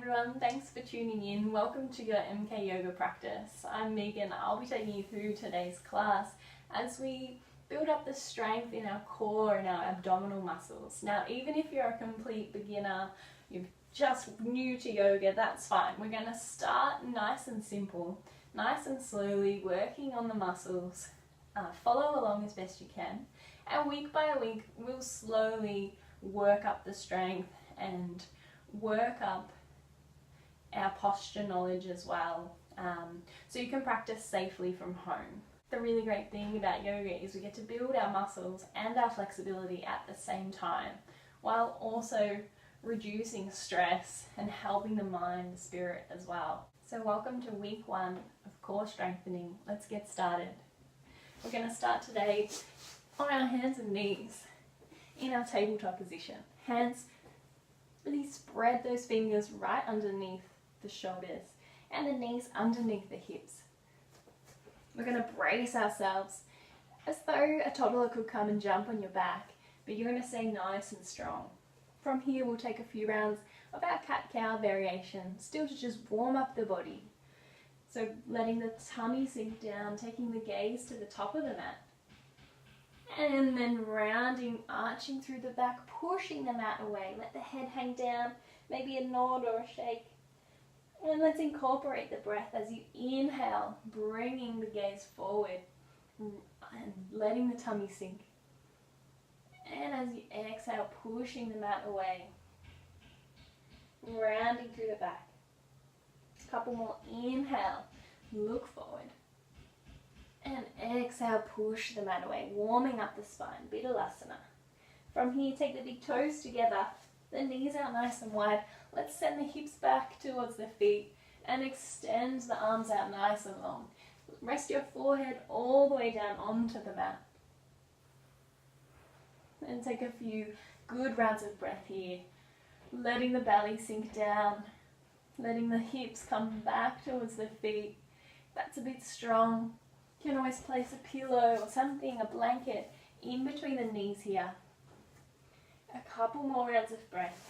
everyone, thanks for tuning in. Welcome to your MK Yoga practice. I'm Megan. I'll be taking you through today's class as we build up the strength in our core and our abdominal muscles. Now, even if you're a complete beginner, you're just new to yoga, that's fine. We're going to start nice and simple, nice and slowly, working on the muscles. Follow along as best you can, and week by week we'll slowly work up the strength and work up our posture knowledge as well, so you can practice safely from home. The really great thing about yoga is we get to build our muscles and our flexibility at the same time, while also reducing stress and helping the mind and spirit as well. So welcome to week 1 of core strengthening. Let's get started. We're going to start today on our hands and knees in our tabletop position. Hands, really spread those fingers right underneath the shoulders and the knees underneath the hips. We're going to brace ourselves as though a toddler could come and jump on your back, but you're going to stay nice and strong. From here we'll take a few rounds of our cat-cow variation, still to just warm up the body. So letting the tummy sink down, taking the gaze to the top of the mat. And then rounding, arching through the back, pushing the mat away. Let the head hang down, maybe a nod or a shake. And let's incorporate the breath as you inhale, bringing the gaze forward and letting the tummy sink. And as you exhale, pushing the mat away, rounding through the back. A couple more. Inhale, look forward. And exhale, push the mat away, warming up the spine, Vidalasana. From here, take the big toes together, the knees out nice and wide. Let's send the hips back towards the feet and extend the arms out nice and long. Rest your forehead all the way down onto the mat. And take a few good rounds of breath here, letting the belly sink down, letting the hips come back towards the feet. That's a bit strong. You can always place a pillow or something, a blanket, in between the knees here. A couple more rounds of breath.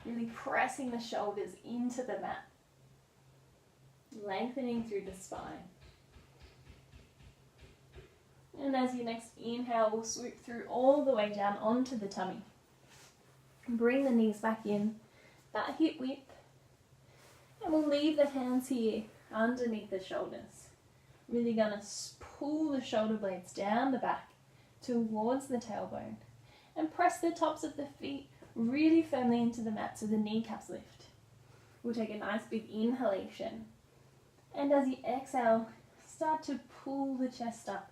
Really pressing the shoulders into the mat. Lengthening through the spine. And as you next inhale, we'll swoop through all the way down onto the tummy. Bring the knees back in, that hip width. And we'll leave the hands here underneath the shoulders. Really going to pull the shoulder blades down the back towards the tailbone and press the tops of the feet really firmly into the mat so the kneecaps lift. We'll take a nice big inhalation, and as you exhale, start to pull the chest up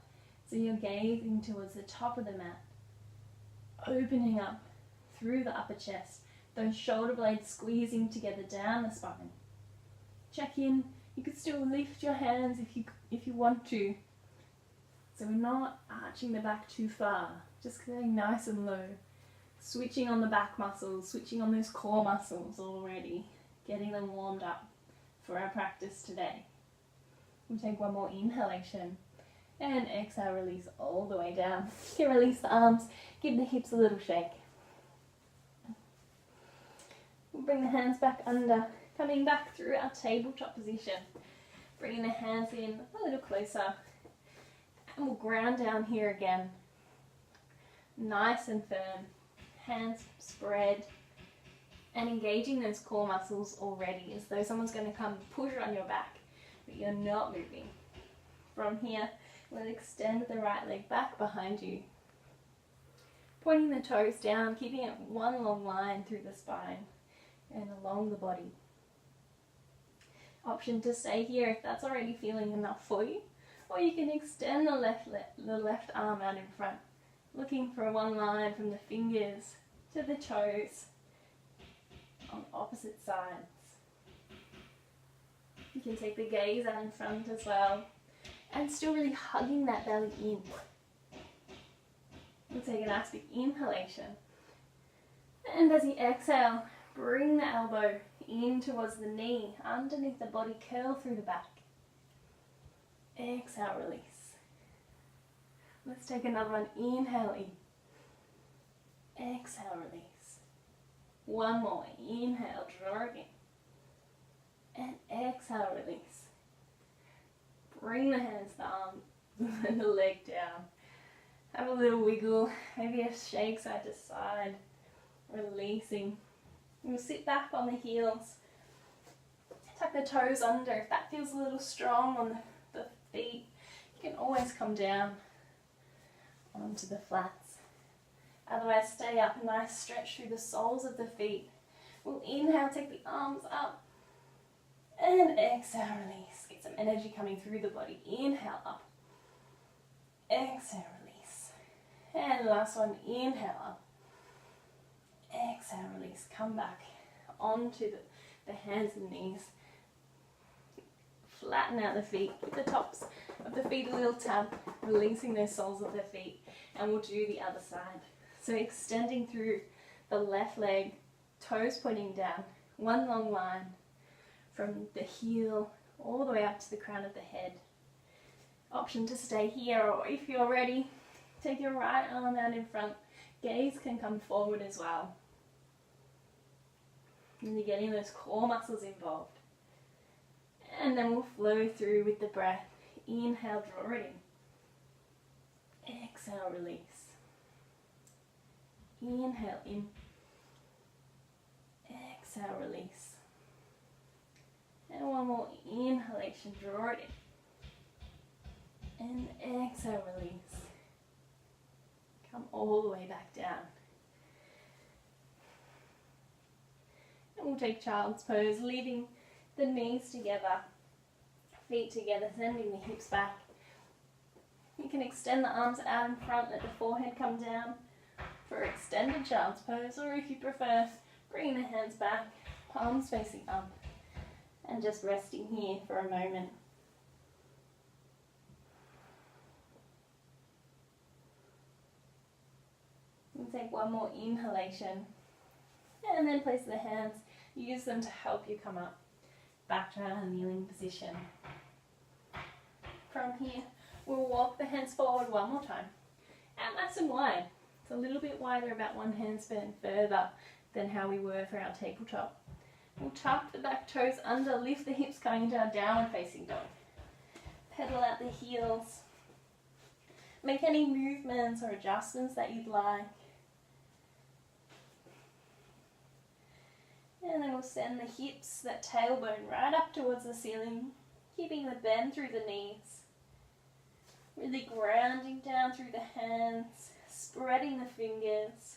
so you're gazing towards the top of the mat, opening up through the upper chest, those shoulder blades squeezing together down the spine. Check in. You could still lift your hands if you want to. So we're not arching the back too far, just getting nice and low. Switching on the back muscles, switching on those core muscles already, getting them warmed up for our practice today. We'll take one more inhalation and exhale, release all the way down. You can release the arms, give the hips a little shake. We'll bring the hands back under. Coming back through our tabletop position, bringing the hands in a little closer, and we'll ground down here again, nice and firm, hands spread, and engaging those core muscles already, as though someone's going to come push on your back, but you're not moving. From here, we'll extend the right leg back behind you, pointing the toes down, keeping it one long line through the spine and along the body. Option to stay here if that's already feeling enough for you, or you can extend the left arm out in front, looking for one line from the fingers to the toes on opposite sides. You can take the gaze out in front as well, and still really hugging that belly in. We'll take a nice big inhalation, and as you exhale, bring the elbow in towards the knee, underneath the body, curl through the back. Exhale, release. Let's take another one. Inhale in. Exhale, release. One more. Inhale, draw it in. And exhale, release. Bring the hands, the arms, and the leg down. Have a little wiggle, maybe a shake side to side. Releasing. We'll sit back on the heels. Tuck the toes under. If that feels a little strong on the feet, you can always come down onto the flats. Otherwise, stay up, nice stretch through the soles of the feet. We'll inhale, take the arms up, and exhale, release. Get some energy coming through the body. Inhale, up. Exhale, release. And last one, inhale, up. Exhale, release. Come back onto the hands and knees. Flatten out the feet. Keep the tops of the feet a little tap, releasing those soles of the feet. And we'll do the other side. So extending through the left leg, toes pointing down, one long line from the heel all the way up to the crown of the head. Option to stay here, or if you're ready, take your right arm out in front. Gaze can come forward as well. And you're getting those core muscles involved. And then we'll flow through with the breath. Inhale, draw it in. Exhale, release. Inhale in. Exhale, release. And one more inhalation, draw it in. And exhale, release. Come all the way back down. And we'll take child's pose, leaving the knees together, feet together, sending the hips back. You can extend the arms out in front, let the forehead come down for extended child's pose, or if you prefer, bring the hands back, palms facing up, and just resting here for a moment. We'll take one more inhalation, and then place the hands, use them to help you come up back to our kneeling position. From here, we'll walk the hands forward one more time, out nice and wide. It's a little bit wider, about one handspan further than how we were for our tabletop. We'll tuck the back toes under, lift the hips going into our downward facing dog. Pedal out the heels. Make any movements or adjustments that you'd like. And then we'll send the hips, that tailbone, right up towards the ceiling, keeping the bend through the knees. Really grounding down through the hands, spreading the fingers,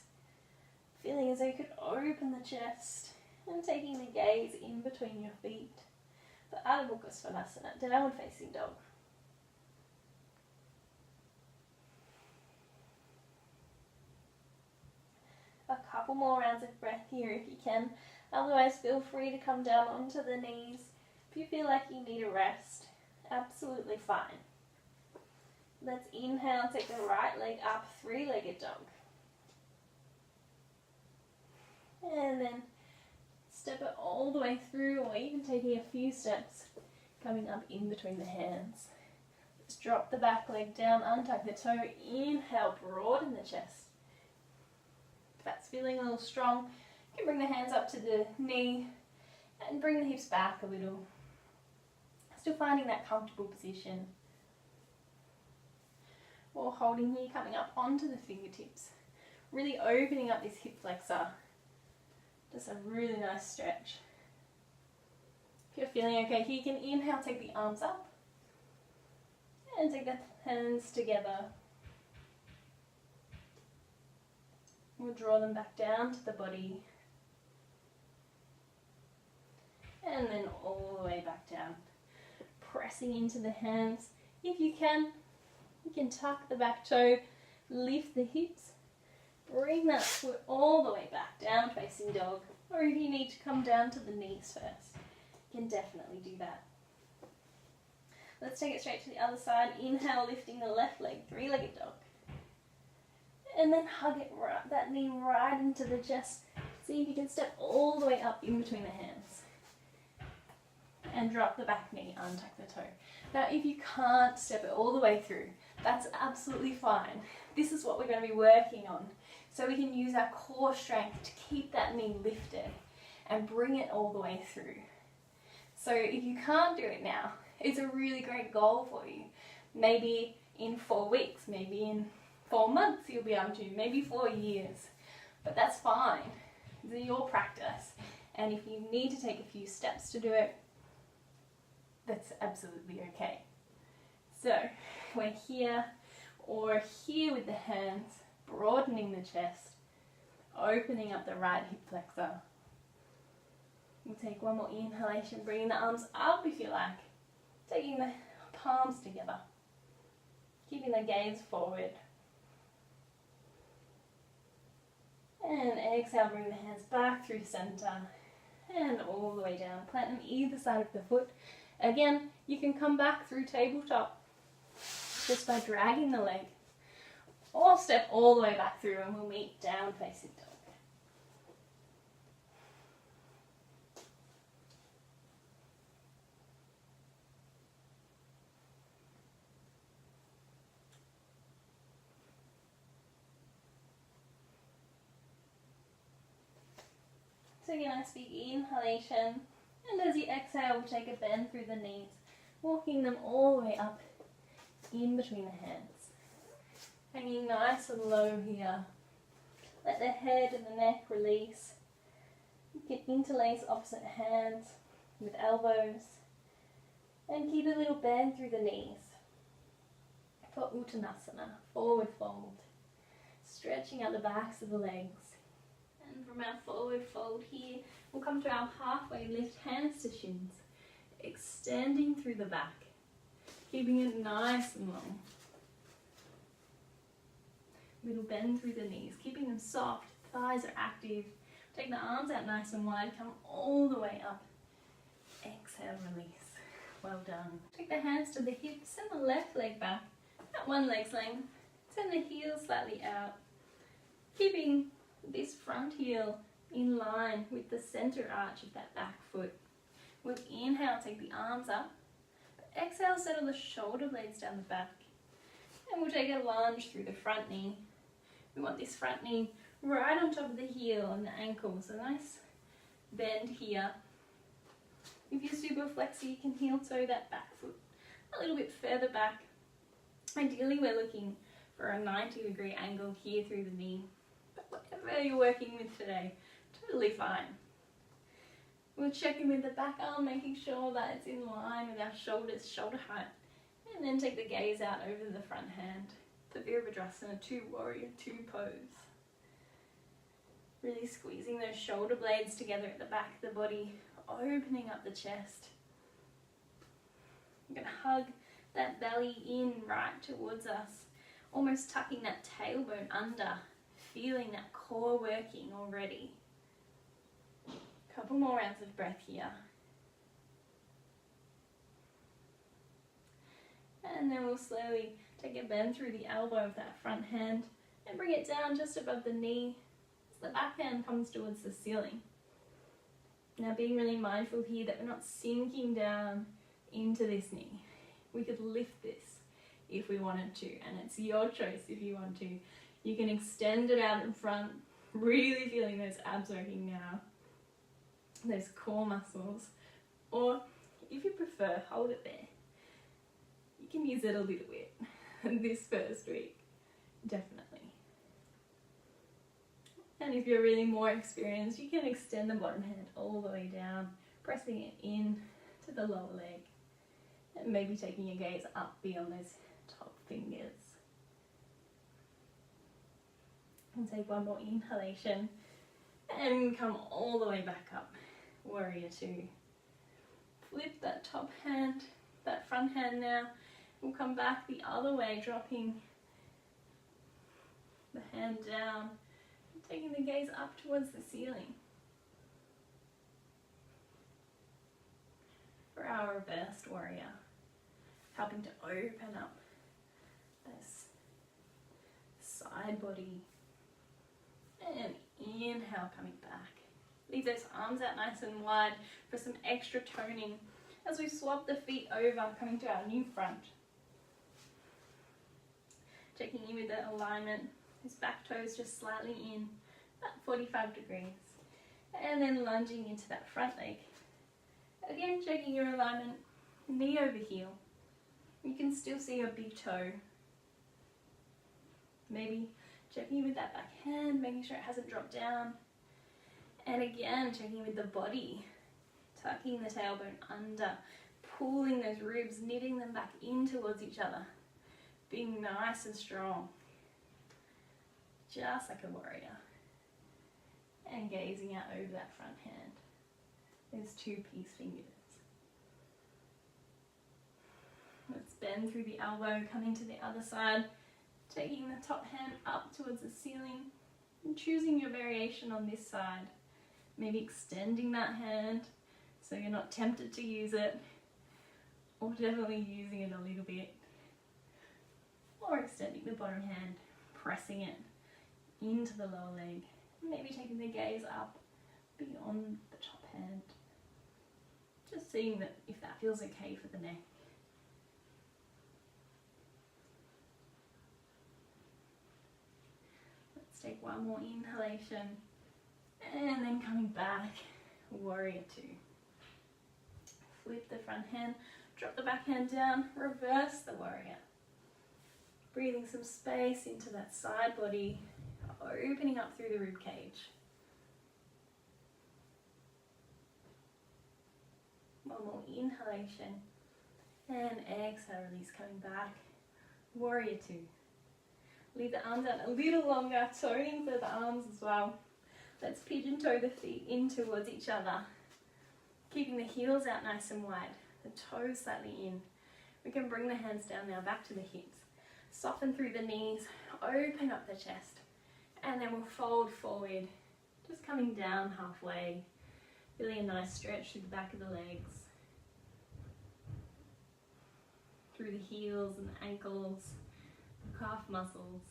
feeling as though you could open the chest, and taking the gaze in between your feet. The Adho Mukha Svanasana, downward facing dog. A couple more rounds of breath here if you can. Otherwise, feel free to come down onto the knees. If you feel like you need a rest, absolutely fine. Let's inhale, take the right leg up, three-legged dog. And then step it all the way through, or even taking a few steps, coming up in between the hands. Let's drop the back leg down, untuck the toe, inhale, broaden the chest. If that's feeling a little strong, you can bring the hands up to the knee and bring the hips back a little. Still finding that comfortable position. Or holding here, coming up onto the fingertips. Really opening up this hip flexor. Just a really nice stretch. If you're feeling okay here, you can inhale, take the arms up. And take the hands together. We'll draw them back down to the body. And then all the way back down. Pressing into the hands. If you can tuck the back toe, lift the hips, bring that foot all the way back, down facing dog. Or if you need to come down to the knees first, you can definitely do that. Let's take it straight to the other side. Inhale, lifting the left leg, three-legged dog. And then hug it right, that knee right into the chest. See if you can step all the way up in between the hands. And drop the back knee, untuck the toe. Now if you can't step it all the way through, that's absolutely fine. This is what we're going to be working on. So we can use our core strength to keep that knee lifted and bring it all the way through. So if you can't do it now, it's a really great goal for you. Maybe in 4 weeks, maybe in 4 months you'll be able to, maybe 4 years. But that's fine. It's your practice. And if you need to take a few steps to do it, that's absolutely okay. So we're here or here with the hands, broadening the chest, opening up the right hip flexor. We'll take one more inhalation, bringing the arms up if you like, taking the palms together, keeping the gaze forward. And exhale, bring the hands back through center and all the way down. Plant them either side of the foot. Again, you can come back through tabletop just by dragging the leg, or step all the way back through and we'll meet down facing dog. So again, I speak inhalation, and as you exhale, we'll take a bend through the knees, walking them all the way up in between the hands. Hanging nice and low here. Let the head and the neck release. You can interlace opposite hands with elbows, and keep a little bend through the knees. For Uttanasana, forward fold. Stretching out the backs of the legs. And from our forward fold here, we'll come to our halfway lift, hands to shins, extending through the back, keeping it nice and long. Little bend through the knees, keeping them soft, thighs are active. Take the arms out nice and wide, come all the way up. Exhale, release. Well done. Take the hands to the hips, send the left leg back, at one leg's length. Send the heels slightly out, keeping this front heel in line with the center arch of that back foot. We'll inhale, take the arms up. But exhale, settle the shoulder blades down the back. And we'll take a lunge through the front knee. We want this front knee right on top of the heel and the ankle. So nice bend here. If you're super flexy, you can heel toe that back foot a little bit further back. Ideally, we're looking for a 90-degree angle here through the knee. Whatever you're working with today, totally fine. We'll check in with the back arm, making sure that it's in line with our shoulders, shoulder height. And then take the gaze out over the front hand for Virabhadrasana, 2 warrior 2 pose. Really squeezing those shoulder blades together at the back of the body, opening up the chest. We're going to hug that belly in right towards us, almost tucking that tailbone under. Feeling that core working already. Couple more rounds of breath here. And then we'll slowly take a bend through the elbow of that front hand and bring it down just above the knee as the back hand comes towards the ceiling. Now being really mindful here that we're not sinking down into this knee. We could lift this if we wanted to, and it's your choice if you want to. You can extend it out in front, really feeling those abs working now, those core muscles. Or if you prefer, hold it there. You can use it a little bit this first week, definitely. And if you're really more experienced, you can extend the bottom hand all the way down, pressing it in to the lower leg, and maybe taking your gaze up beyond those top fingers. And take one more inhalation and come all the way back up. Warrior 2. Flip that top hand, that front hand now. We'll come back the other way, dropping the hand down, taking the gaze up towards the ceiling. For our reversed warrior, helping to open up this side body. And inhale, coming back. Leave those arms out nice and wide for some extra toning as we swap the feet over, coming to our new front. Checking in with the alignment Those back toes just slightly in, about 45 degrees. And then lunging into that front leg. Again, checking your alignment, knee over heel. You can still see your big toe. Maybe checking with that back hand, making sure it hasn't dropped down. And again, checking with the body, tucking the tailbone under, pulling those ribs, knitting them back in towards each other, being nice and strong, just like a warrior. And gazing out over that front hand. There's 2 peace fingers. Let's bend through the elbow, coming to the other side, taking the top hand up towards the ceiling, and choosing your variation on this side. Maybe extending that hand so you're not tempted to use it, or definitely using it a little bit. Or extending the bottom hand, pressing it into the lower leg. Maybe taking the gaze up beyond the top hand. Just seeing that if that feels okay for the neck. Let's take one more inhalation. And then coming back, warrior 2. Flip the front hand, drop the back hand down, reverse the warrior. Breathing some space into that side body, opening up through the rib cage. One more inhalation. And exhale, release, coming back. Warrior 2. Leave the arms out a little longer, toeing for the arms as well. Let's pigeon toe the feet in towards each other. Keeping the heels out nice and wide, the toes slightly in. We can bring the hands down now, back to the hips. Soften through the knees, open up the chest. And then we'll fold forward, just coming down halfway. Feeling a nice stretch through the back of the legs. Through the heels and the ankles, the calf muscles.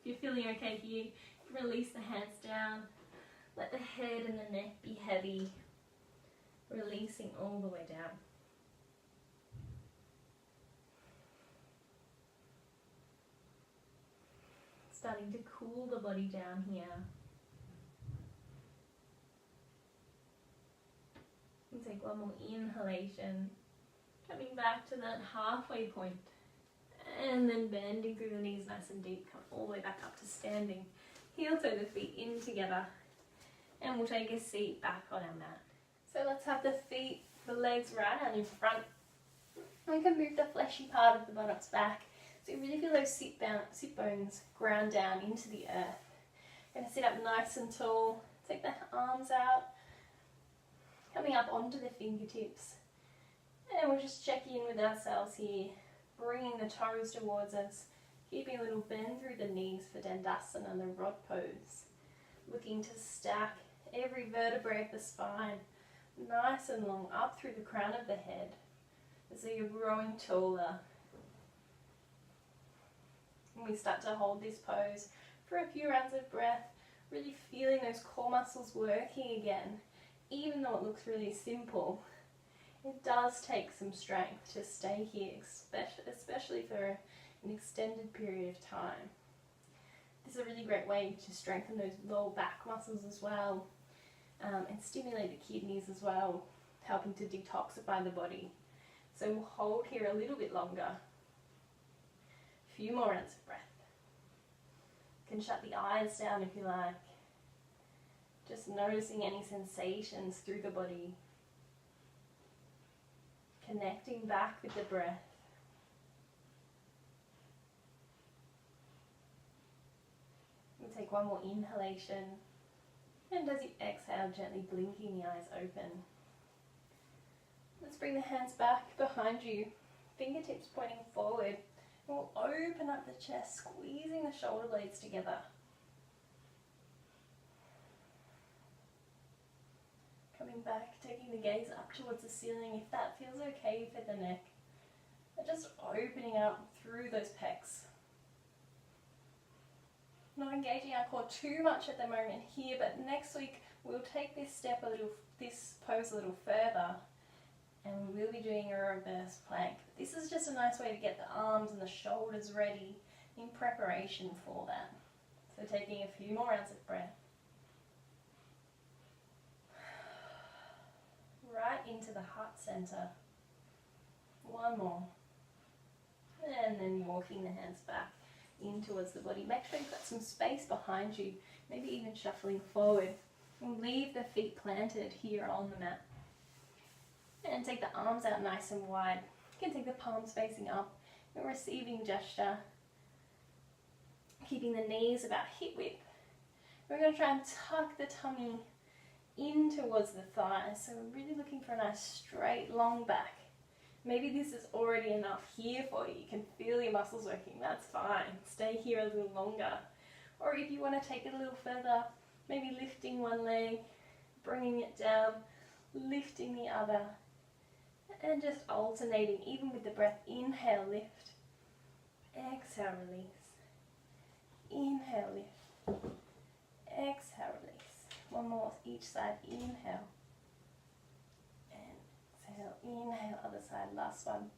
If you're feeling okay here, you can release the hands down. Let the head and the neck be heavy, releasing all the way down. Starting to cool the body down here. And take one more inhalation, coming back to that halfway point. And then bending through the knees nice and deep, come all the way back up to standing. Heel toe the feet in together. And we'll take a seat back on our mat. So let's have the feet, the legs right out in front. And we can move the fleshy part of the buttocks back. So you really feel those sit bones ground down into the earth. Gonna sit up nice and tall. Take the arms out. Coming up onto the fingertips. And we'll just check in with ourselves here. Bringing the toes towards us. Keeping a little bend through the knees for Dandasana, the rod pose. Looking to stack every vertebrae of the spine nice and long up through the crown of the head. So you're growing taller. And we start to hold this pose for a few rounds of breath, really feeling those core muscles working again. Even though it looks really simple, it does take some strength to stay here, especially for an extended period of time. This is a really great way to strengthen those lower back muscles as well, and stimulate the kidneys as well, helping to detoxify the body. So we'll hold here a little bit longer. A few more rounds of breath. You can shut the eyes down if you like. Just noticing any sensations through the body. Connecting back with the breath. We'll take one more inhalation. And as you exhale, gently blinking the eyes open. Let's bring the hands back behind you. Fingertips pointing forward. And we'll open up the chest, squeezing the shoulder blades together. Coming back, taking the gaze up towards the ceiling if that feels okay for the neck. And just opening up through those pecs. Not engaging our core too much at the moment here, but next week we'll take this pose a little further, and we will be doing a reverse plank. This is just a nice way to get the arms and the shoulders ready in preparation for that. So taking a few more rounds of breath. Right into the heart center. One more. And then walking the hands back in towards the body. Make sure you've got some space behind you, maybe even shuffling forward. And leave the feet planted here on the mat. And take the arms out nice and wide. You can take the palms facing up, a receiving gesture. Keeping the knees about hip width. We're going to try and tuck the tummy in towards the thighs. So we're really looking for a nice straight long back. Maybe this is already enough here for you. You can feel your muscles working. That's fine. Stay here a little longer. Or if you want to take it a little further, maybe lifting one leg, bringing it down, lifting the other, and just alternating even with the breath. Inhale, lift. Exhale, release. Inhale, lift. Exhale, release. One more each side. Inhale. Exhale, inhale, other side, last one.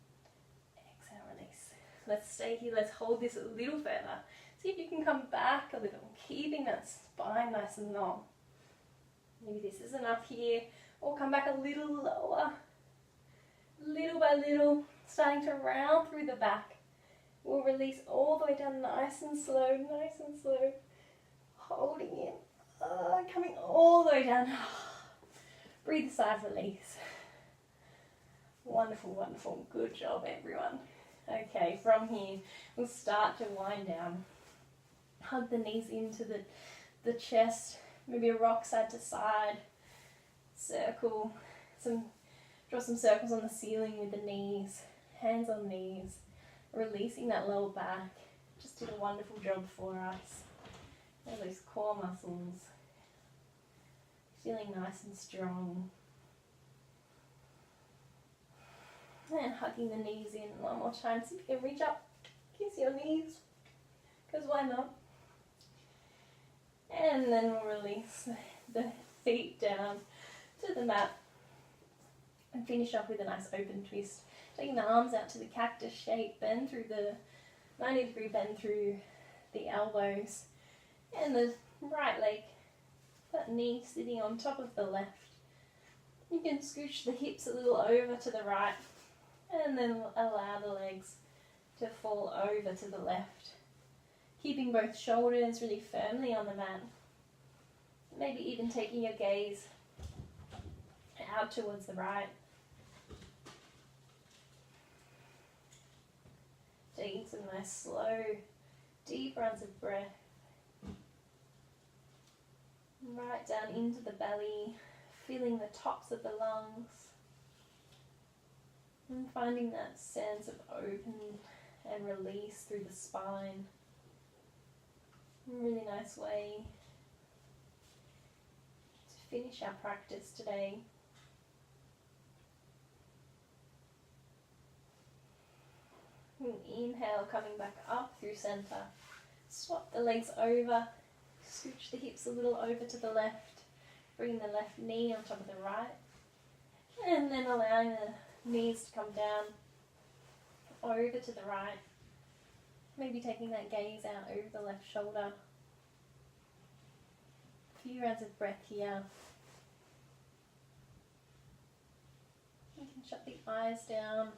Exhale, release. Let's stay here, let's hold this a little further. See if you can come back a little, keeping that spine nice and long. Maybe this is enough here, or come back a little lower. Little by little, starting to round through the back. We'll release all the way down nice and slow, holding in, coming all the way down. Breathe a sigh of release. Wonderful, wonderful. Good job, everyone. Okay, from here, we'll start to wind down. Hug the knees into the chest, maybe a rock side to side. Circle, draw some circles on the ceiling with the knees, hands on knees, releasing that lower back. Just did a wonderful job for us. All those core muscles, feeling nice and strong. And hugging the knees in one more time. See if you can reach up, kiss your knees, because why not? And then we'll release the feet down to the mat and finish off with a nice open twist. Taking the arms out to the cactus shape, bend through the 90-degree bend through the elbows, and the right leg, that knee sitting on top of the left. You can scooch the hips a little over to the right, and then allow the legs to fall over to the left. Keeping both shoulders really firmly on the mat. Maybe even taking your gaze out towards the right. Taking some nice slow, deep runs of breath. Right down into the belly, feeling the tops of the lungs. And finding that sense of open and release through the spine. Really nice way to finish our practice today. And inhale, coming back up through center. Swap the legs over, scooch the hips a little over to the left. Bring the left knee on top of the right. And then allowing the knees to come down over to the right. Maybe taking that gaze out over the left shoulder. A few rounds of breath here. You can shut the eyes down.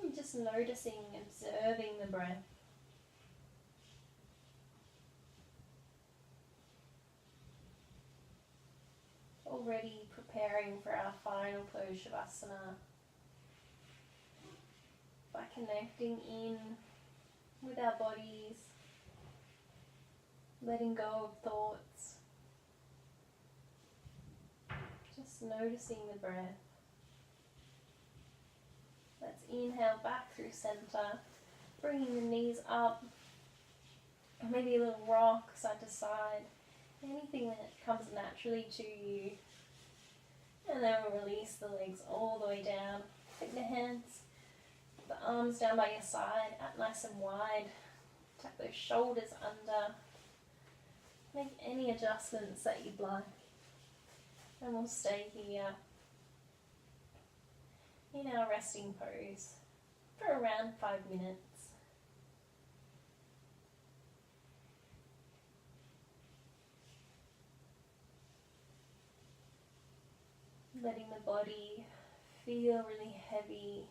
And just noticing, observing the breath. Already preparing for our final pose Shavasana by connecting in with our bodies, letting go of thoughts, just noticing the breath. Let's inhale back through center, bringing the knees up, maybe a little rock side to side. Anything that comes naturally to you. And then we'll release the legs all the way down. Take the hands, the arms down by your side, out nice and wide. Tuck those shoulders under. Make any adjustments that you'd like. And we'll stay here in our resting pose. for around 5 minutes. Letting the body feel really heavy,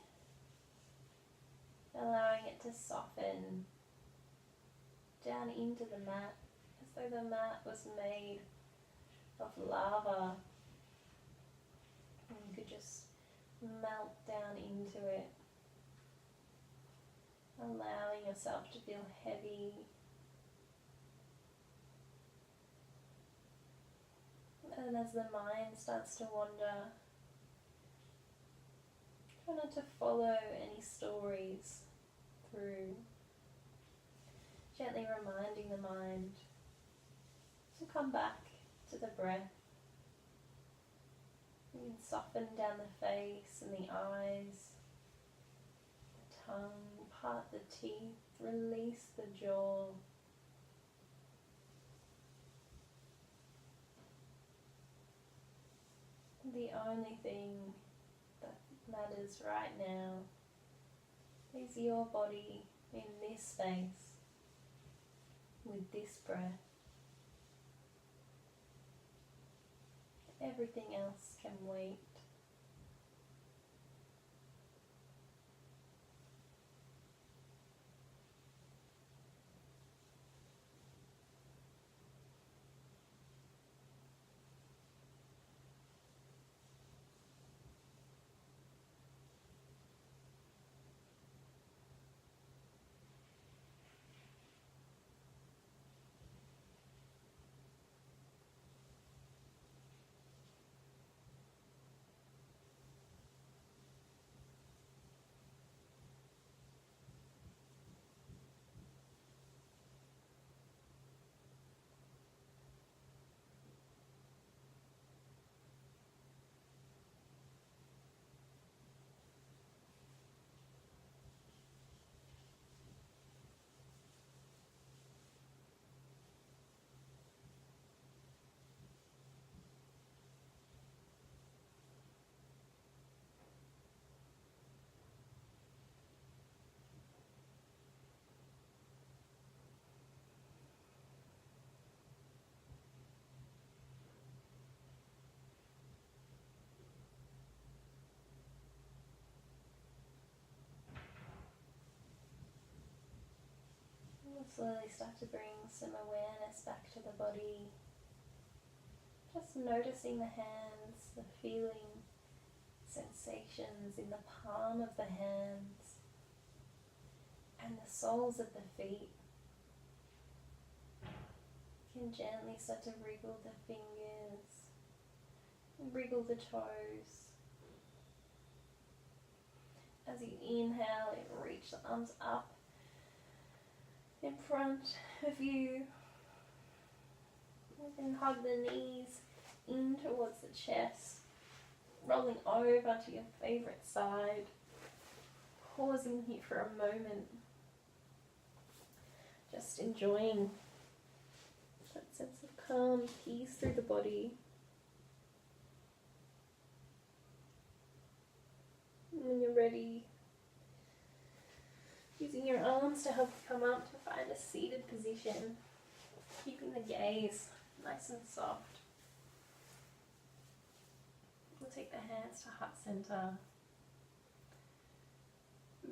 allowing it to soften down into the mat as though the mat was made of lava, and you could just melt down into it, allowing yourself to feel heavy. And as the mind starts to wander, try not to follow any stories through, gently reminding the mind to come back to the breath. You can soften down the face and the eyes, the tongue, part the teeth, release the jaw. The only thing that matters right now is your body in this space with this breath. Everything else can wait. We'll slowly start to bring some awareness back to the body. Just noticing the hands, the feeling, sensations in the palm of the hands and the soles of the feet. You can gently start to wriggle the fingers, wriggle the toes. As you inhale, reach the arms up in front of you. You can hug the knees in towards the chest, rolling over to your favourite side, pausing here for a moment, just enjoying that sense of calm, peace through the body. And when you're ready, using your arms to help you come up to find a seated position, keeping the gaze nice and soft. We'll take the hands to heart center,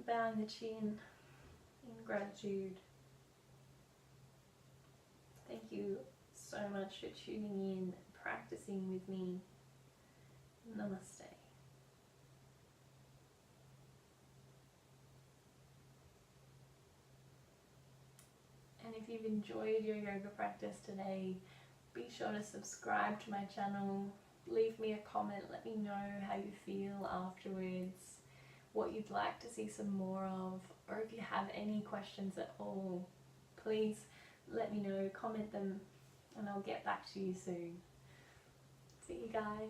bowing the chin in gratitude. Thank you so much for tuning in, practicing with me. Namaste. And if you've enjoyed your yoga practice today, be sure to subscribe to my channel, leave me a comment, let me know how you feel afterwards, what you'd like to see some more of, or if you have any questions at all, please let me know, comment them, and I'll get back to you soon. See you guys.